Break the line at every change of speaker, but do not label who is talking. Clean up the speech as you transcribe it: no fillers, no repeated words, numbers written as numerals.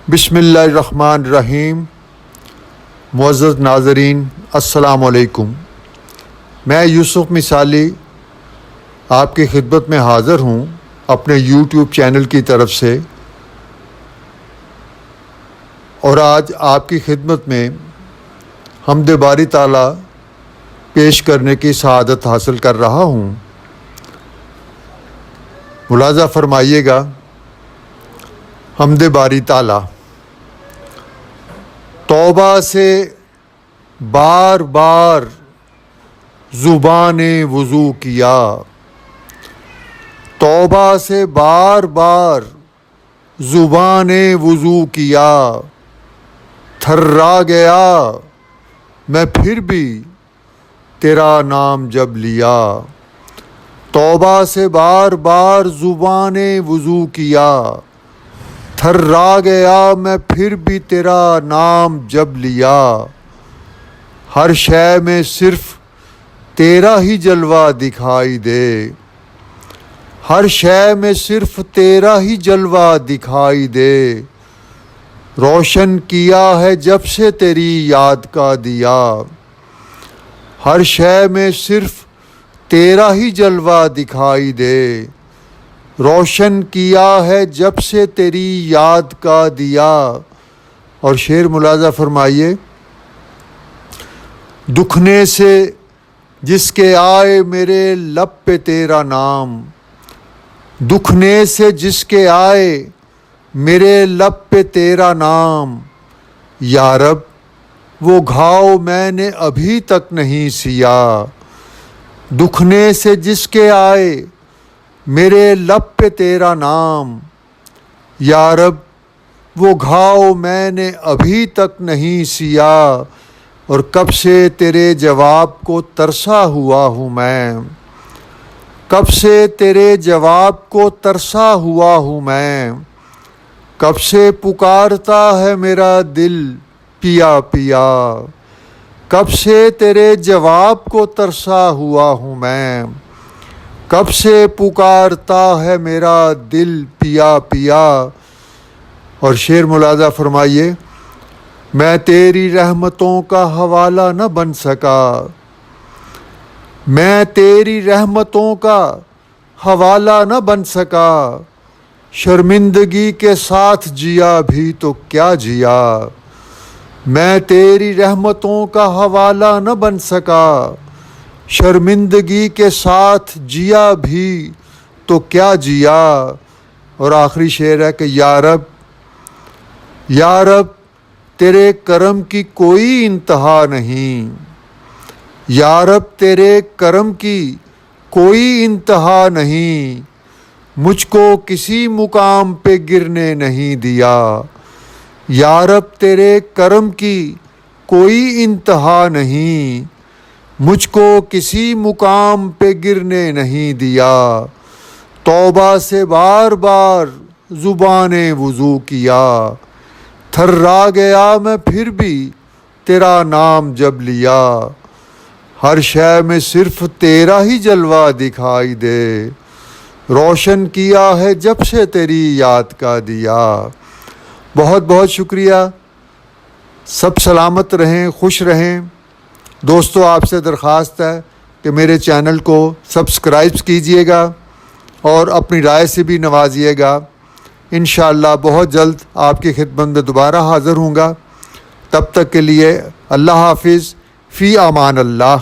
بسم اللہ الرحمن الرحیم۔ معزز ناظرین السلام علیکم۔ میں یوسف مثالی آپ کی خدمت میں حاضر ہوں اپنے یوٹیوب چینل کی طرف سے، اور آج آپ کی خدمت میں حمد باری تعالیٰ پیش کرنے کی سعادت حاصل کر رہا ہوں۔ ملاحظہ فرمائیے گا، حمد باری تعالیٰ۔ توبہ سے بار بار زبان وضو کیا، توبہ سے بار بار زبان وضو کیا، تھرا گیا میں پھر بھی تیرا نام جب لیا۔ توبہ سے بار بار زبان وضو کیا، تھرا گیا میں پھر بھی تیرا نام جب لیا۔ ہر شے میں صرف تیرا ہی جلوہ دکھائی دے، ہر شے میں صرف تیرا ہی جلوہ دکھائی دے۔ روشن کیا ہے جب سے تیری یاد کا دیا، ہر شے میں صرف تیرا ہی جلوہ دکھائی دے۔ روشن کیا ہے جب سے تیری یاد کا دیا۔ اور شعر ملاحظہ فرمائیے، دکھنے سے جس کے آئے میرے لب پہ تیرا نام، دکھنے سے جس کے آئے میرے لب پہ تیرا نام۔ یا رب وہ گھاؤ میں نے ابھی تک نہیں سیا، دکھنے سے جس کے آئے میرے لب پہ تیرا نام۔ یا رب وہ گھاؤ میں نے ابھی تک نہیں سیا، اور کب سے تیرے جواب کو ترسا ہوا ہوں میں، کب سے تیرے جواب کو ترسا ہوا ہوں میں۔ کب سے پکارتا ہے میرا دل پیا پیا، کب سے تیرے جواب کو ترسا ہوا ہوں میں۔ کب سے پکارتا ہے میرا دل پیا پیا۔ اور شعر ملاحظہ فرمائیے، میں تیری رحمتوں کا حوالہ نہ بن سکا، میں تیری رحمتوں کا حوالہ نہ بن سکا۔ شرمندگی کے ساتھ جیا بھی تو کیا جیا، میں تیری رحمتوں کا حوالہ نہ بن سکا۔ شرمندگی کے ساتھ جیا بھی تو کیا جیا۔ اور آخری شعر ہے کہ یا رب تیرے کرم کی کوئی انتہا نہیں، یا رب تیرے کرم کی کوئی انتہا نہیں۔ مجھ کو کسی مقام پہ گرنے نہیں دیا، یا رب تیرے کرم کی کوئی انتہا نہیں۔ مجھ کو کسی مقام پہ گرنے نہیں دیا۔ توبہ سے بار بار زبان وضو کیا، تھرا گیا میں پھر بھی تیرا نام جب لیا۔ ہر شے میں صرف تیرا ہی جلوہ دکھائی دے، روشن کیا ہے جب سے تیری یاد کا دیا۔ بہت بہت شکریہ۔ سب سلامت رہیں، خوش رہیں۔ دوستو، آپ سے درخواست ہے کہ میرے چینل کو سبسکرائب کیجئے گا اور اپنی رائے سے بھی نوازیے گا۔ انشاءاللہ بہت جلد آپ کی خدمت میں دوبارہ حاضر ہوں گا۔ تب تک کے لیے اللہ حافظ، فی امان اللہ۔